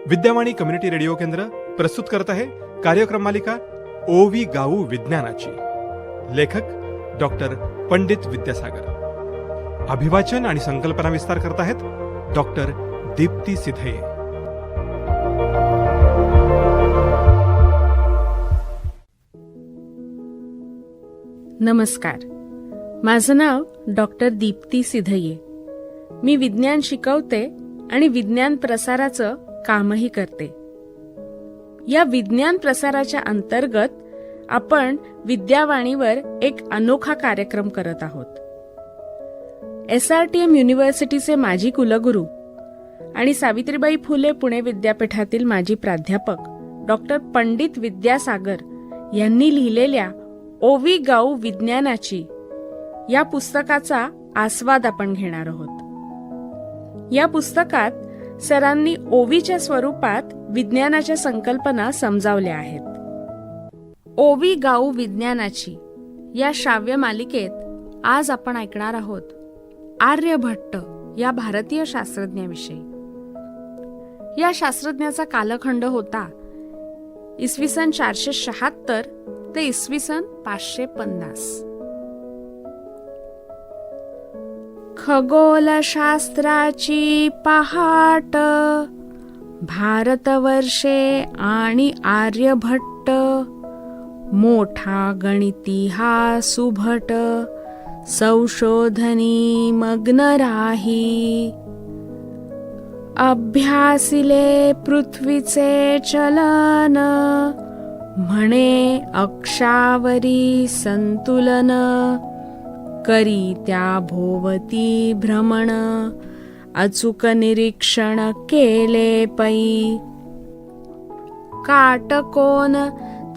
Vidyavani community radio केंद्र प्रस्तुत करत आहे कार्यक्रम मालिका ओवी गाऊ विज्ञानाची. लेखक डॉक्टर पंडित विद्यासागर. अभिवाचन आणि संकल्पना विस्तार करत आहेत डॉक्टर दीप्ती सिधये. नमस्कार, माझं नाव डॉक्टर दीप्ती सिधये. मी विज्ञान शिकवते आणि विज्ञान प्रसाराचं कामही करते. या विज्ञान प्रसाराच्या अंतर्गत आपण विद्यावाणीवर एक अनोखा कार्यक्रम करत आहोत. SRTM युनिव्हर्सिटीचे माजी कुलगुरू आणि सावित्रीबाई फुले पुणे विद्यापीठातील माजी प्राध्यापक डॉक्टर पंडित विद्यासागर यांनी लिहिलेल्या ओवी गाऊ विज्ञानाची या पुस्तकाचा आस्वाद आपण घेणार आहोत. या पुस्तकात सरांनी ओवीच्या स्वरूपात विज्ञानाच्या संकल्पना समजावल्या आहेत. ओवी गाऊ विज्ञानाची या श्राव्य मालिकेत आज आपण ऐकणार आहोत आर्यभट्ट या भारतीय शास्त्रज्ञाविषयी. या शास्त्रज्ञाचा कालखंड होता इसवी सन 476 ते इसवी सन 550. खगोलशास्त्राची पहाट, भारतवर्षे आणि आर्यभट्ट, मोठा गणिती हा सुभट, संशोधनी मग्न राही, अभ्यासिले पृथ्वीचे चलन, म्हणे अक्षावरी संतुलन, करी त्या भोवती भ्रमण, अचूक निरीक्षण केले पै, काटकोन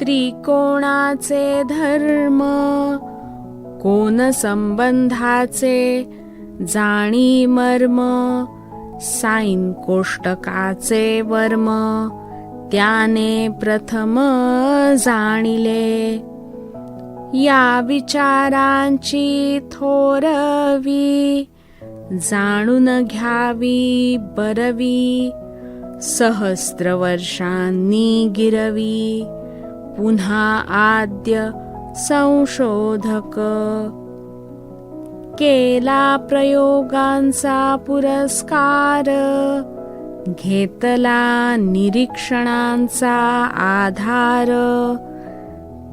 त्रिकोणाचे धर्म, कोन संबंधाचे जाणी मर्म, साइन कोष्टकाचे वर्म, त्याने प्रथम जाणिले, या विचारांची थोरवी, जाणून घ्यावी बरवी, सहस्त्र वर्षांनी गिरवी, पुन्हा आद्य संशोधक, केला प्रयोगांचा पुरस्कार, घेतला निरीक्षणांचा आधार,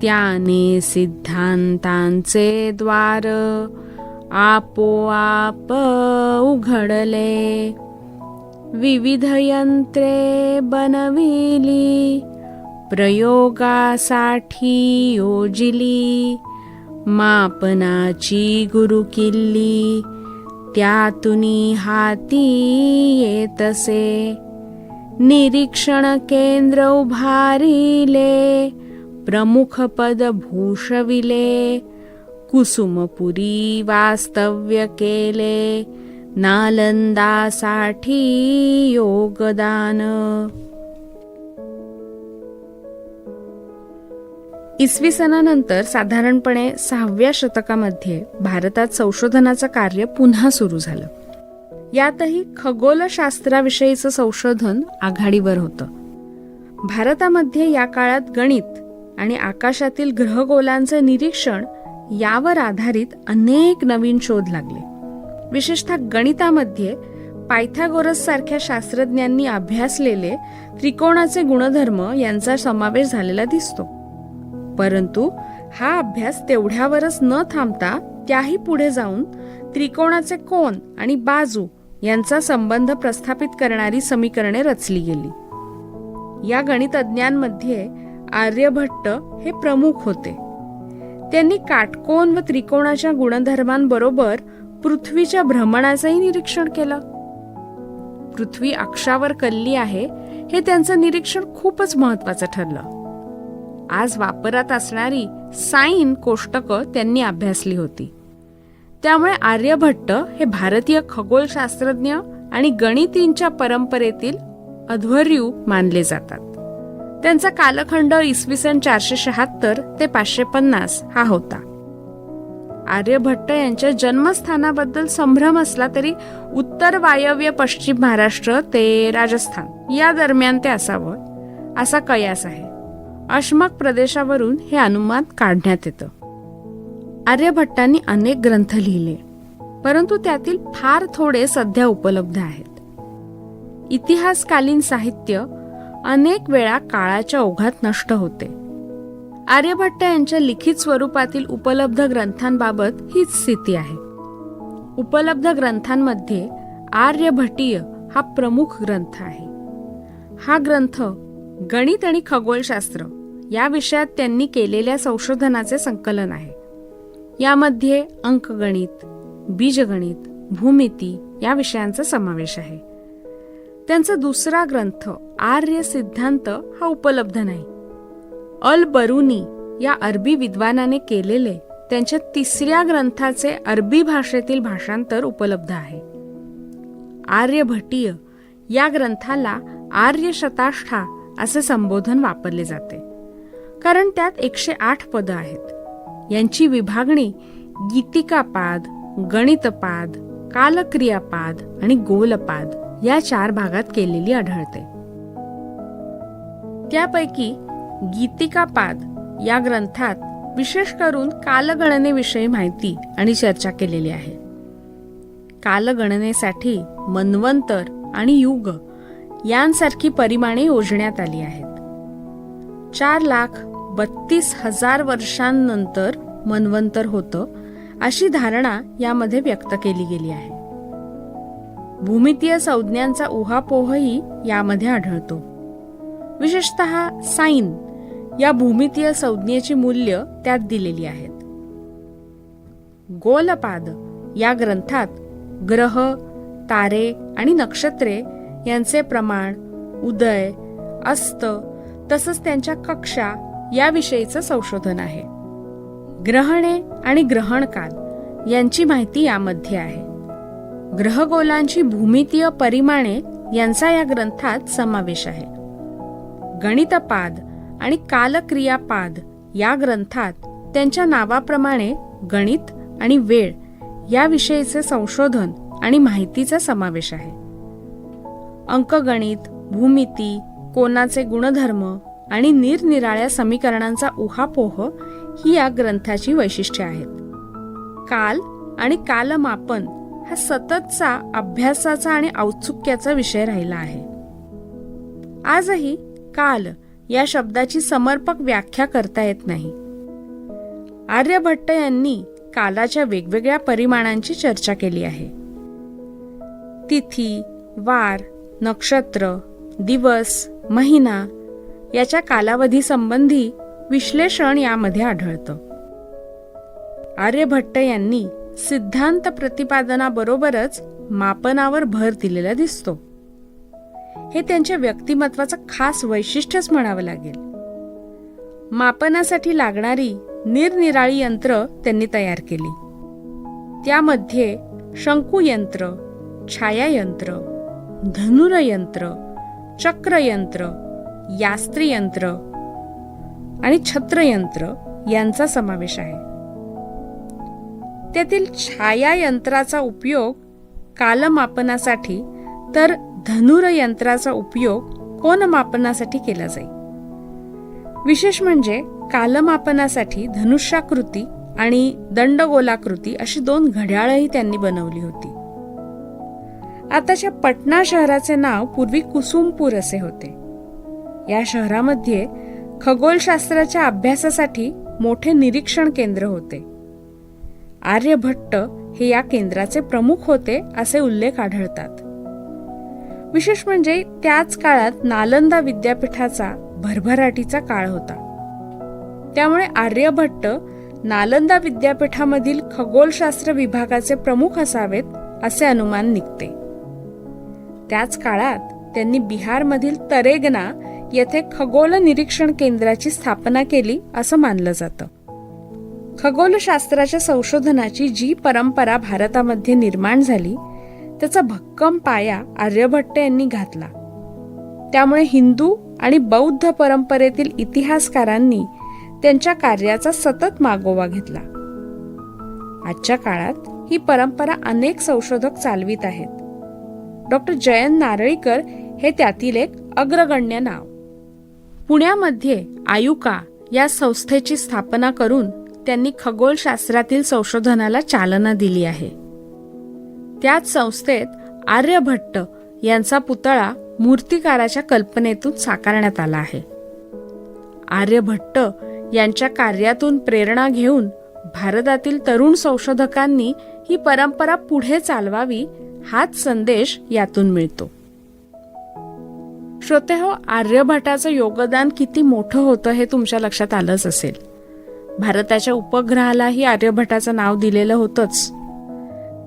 त्याने सिद्धांतांचे द्वार आपोआप उघडले, विविध यंत्रे बनविली, प्रयोगासाठी योजिली, मापनाची गुरुकिल्ली, त्यातुनी हाती येतसे, निरीक्षण केंद्र उभारिले, प्रमुख पद भूषविले, कुसुमपुरी वास्तव्य केले, नालंदासाठी योगदान. इसवी सनानंतर साधारणपणे 6व्या शतकामध्ये भारतात संशोधनाचं कार्य पुन्हा सुरू झालं. यातही खगोलशास्त्राविषयीचं संशोधन आघाडीवर होतं. भारतामध्ये या काळात गणित आणि आकाशातील ग्रहगोलांचं निरीक्षण यावर आधारित अनेक नवीन शोध लागले. विशेषतः गणितामध्ये पायथागोरस सारख्या शास्त्रज्ञांनी अभ्यासलेले त्रिकोणाचे गुणधर्म यांचा समावेश झालेला दिसतो. परंतु हा अभ्यास तेवढ्यावरच न थांबता त्याही पुढे जाऊन त्रिकोणाचे कोन आणि बाजू यांचा संबंध प्रस्थापित करणारी समीकरणे रचली गेली. या गणितज्ञांमध्ये आर्यभट्ट हे प्रमुख होते. त्यांनी काटकोन व त्रिकोणाच्या गुणधर्मांबरोबर पृथ्वीच्या भ्रमणाचंही निरीक्षण केलं. पृथ्वी अक्षावर कलली आहे हे त्यांचं निरीक्षण खूपच महत्वाचं ठरलं. आज वापरात असणारी साइन कोष्टकं त्यांनी अभ्यासली होती. त्यामुळे आर्यभट्ट हे भारतीय खगोलशास्त्रज्ञ आणि गणितींच्या परंपरेतील अध्वर्यू मानले जातात. त्यांचा कालखंड इसवी सन 476 ते 550 हा होता. आर्यभट्ट यांच्या जन्मस्थानाबद्दल संभ्रम असला तरी उत्तर वायव्य पश्चिम महाराष्ट्र ते राजस्थान या दरम्यान ते असावं असा कयास आहे. अश्मक प्रदेशावरून हे अनुमान काढण्यात येतं. आर्यभट्टांनी अनेक ग्रंथ लिहिले, परंतु त्यातील फार थोडे सध्या उपलब्ध आहेत. इतिहासकालीन साहित्य अनेक वेळा काळाच्या ओघात नष्ट होते. आर्यभट्ट यांच्या लिखित स्वरूपातील उपलब्ध ग्रंथांबाबत हीच स्थिती आहे. उपलब्ध ग्रंथांमध्ये आर्यभट्टीय हा प्रमुख ग्रंथ आहे. हा ग्रंथ गणित आणि खगोलशास्त्र या विषयात त्यांनी केलेल्या संशोधनाचे संकलन आहे. यामध्ये अंकगणित, बीजगणित, भूमिती या विषयांचा समावेश आहे. त्यांचा दुसरा ग्रंथ आर्य सिद्धांत हा उपलब्ध नाही. अल बरुनी या अरबी विद्वानाने केलेले त्यांच्या तिसऱ्या ग्रंथाचे अरबी भाषेतील भाषांतर उपलब्ध आहे. आर्यभट्टीय या ग्रंथाला आर्य शताष्ठा असे संबोधन वापरले जाते, कारण त्यात 108 पदं आहेत. यांची विभागणी गीतिकापाद, गणितपाद, कालक्रियापाद आणि गोलपाद या 4 भागात केलेली आढळते. त्यापैकी गीतिकापाद या ग्रंथात विशेष करून कालगणनेविषयी माहिती आणि चर्चा केलेली आहे. कालगणनेसाठी मन्वंतर आणि युग यांसारखी परिमाणे योजण्यात आली आहेत. 4,32,000 वर्षांनंतर मन्वंतर होतं अशी धारणा यामध्ये व्यक्त केली गेली आहे. भूमितीय संज्ञांचा उहापोहही यामध्ये आढळतो. विशेषतः साइन या भूमितीय संज्ञेची मूल्य त्यात दिलेली आहेत. गोलपाद या ग्रंथात ग्रह, तारे आणि नक्षत्रे यांचे प्रमाण, उदय, अस्त तसंच त्यांच्या कक्षा याविषयीचं संशोधन आहे. ग्रहणे आणि ग्रहणकाल यांची माहिती यामध्ये आहे. ग्रहगोलांची भूमितीय परिमाणे यांचा या ग्रंथात समावेश आहे. गणितपाद आणि कालक्रियापाद या ग्रंथात त्यांच्या नावाप्रमाणे गणित आणि वेळ याविषयीचे संशोधन आणि माहितीचा समावेश आहे. अंकगणित, भूमिती, कोनाचे गुणधर्म आणि निरनिराळ्या समीकरणांचा उहापोह ही या ग्रंथाची वैशिष्ट्ये आहेत. काल आणि कालमापन हा सततचा अभ्यासाचा आणि औत्सुक्याचा विषय राहिला आहे. आजही काल या शब्दाची समर्पक व्याख्या करता येत नाही. आर्यभट्ट यांनी कालाच्या वेगवेगळ्या परिमाणांची चर्चा केली आहे. तिथी, वार, नक्षत्र, दिवस, महिना याच्या कालावधी संबंधी विश्लेषण यामध्ये आढळतं. आर्यभट्ट यांनी सिद्धांत प्रतिपादनाबरोबरच मापनावर भर दिलेला दिसतो. हे त्यांच्या व्यक्तिमत्वाचं खास वैशिष्ट्यच म्हणावं लागेल. मापनासाठी लागणारी निरनिराळी यंत्र त्यांनी तयार केली. त्यामध्ये शंकुयंत्र, छायायंत्र, धनुर्यंत्र, चक्रयंत्र, यास्त्रियंत्र आणि छत्रयंत्र यांचा समावेश आहे. त्यातील छायायंत्राचा उपयोग कालमापनासाठी तर धनुर्यंत्राचा उपयोग कोनमापनासाठी केला जाईल. विशेष म्हणजे कालमापनासाठी धनुष्याकृती आणि दंडगोलाकृती अशी 2 घड्याळही त्यांनी बनवली होती. आताच्या पटना शहराचे नाव पूर्वी कुसुमपूर असे होते. या शहरामध्ये खगोलशास्त्राच्या अभ्यासासाठी मोठे निरीक्षण केंद्र होते. आर्यभट्ट हे या केंद्राचे प्रमुख होते असे उल्लेख आढळतात. विशेष म्हणजे त्याच काळात नालंदा विद्यापीठाचा भरभराटीचा काळ होता. त्यामुळे आर्यभट्ट नालंदा विद्यापीठामधील खगोलशास्त्र विभागाचे प्रमुख असावेत असे अनुमान निघते. त्याच काळात त्यांनी बिहारमधील तरेगना येथे खगोल निरीक्षण केंद्राची स्थापना केली असं मानलं जातं. खगोलशास्त्राच्या संशोधनाची जी परंपरा भारतामध्ये निर्माण झाली त्याचा भक्कम पाया आर्यभट्ट यांनी घातला. त्यामुळे हिंदू आणि बौद्ध परंपरेतील इतिहासकारांनी त्यांच्या कार्याचा सतत मागोवा घेतला. आजच्या काळात ही परंपरा अनेक संशोधक चालवित आहेत. डॉक्टर जयंत नारळीकर हे त्यातील एक अग्रगण्य नाव. पुण्यामध्ये आयुका या संस्थेची स्थापना करून त्यांनी खगोलशास्त्रातील संशोधनाला चालना दिली आहे. त्याच संस्थेत आर्यभट्ट यांचा पुतळा मूर्तिकाराच्या कल्पनेतून साकारण्यात आला आहे. आर्यभट्ट यांच्या कार्यातून प्रेरणा घेऊन भारतातील तरुण संशोधकांनी ही परंपरा पुढे चालवावी हाच संदेश यातून मिळतो. श्रोतेहो, आर्यभट्टाचं योगदान किती मोठं होतं हे तुमच्या लक्षात आलंच असेल. भारताच्या उपग्रहालाही आर्यभट्टाचं नाव दिलेलं होतंच.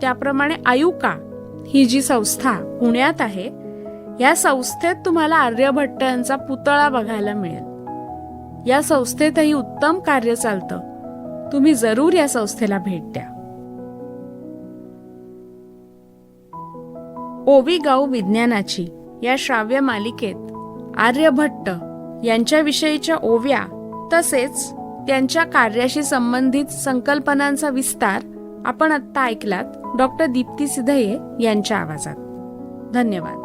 त्याप्रमाणे आयुका ही जी संस्था पुण्यात आहे, या संस्थेत तुम्हाला आर्यभट्ट यांचा पुतळा बघायला मिळेल. या संस्थेतही उत्तम कार्य चालतं. तुम्ही जरूर या संस्थेला भेट द्या. ओवी गाऊ विज्ञानाची या श्राव्य मालिकेत आर्यभट्ट यांच्याविषयीच्या ओव्या तसेच त्यांच्या कार्याशी संबंधित संकल्पनांचा विस्तार आपण आत्ता ऐकलात डॉक्टर दीप्ती सिधये यांच्या आवाजात. धन्यवाद.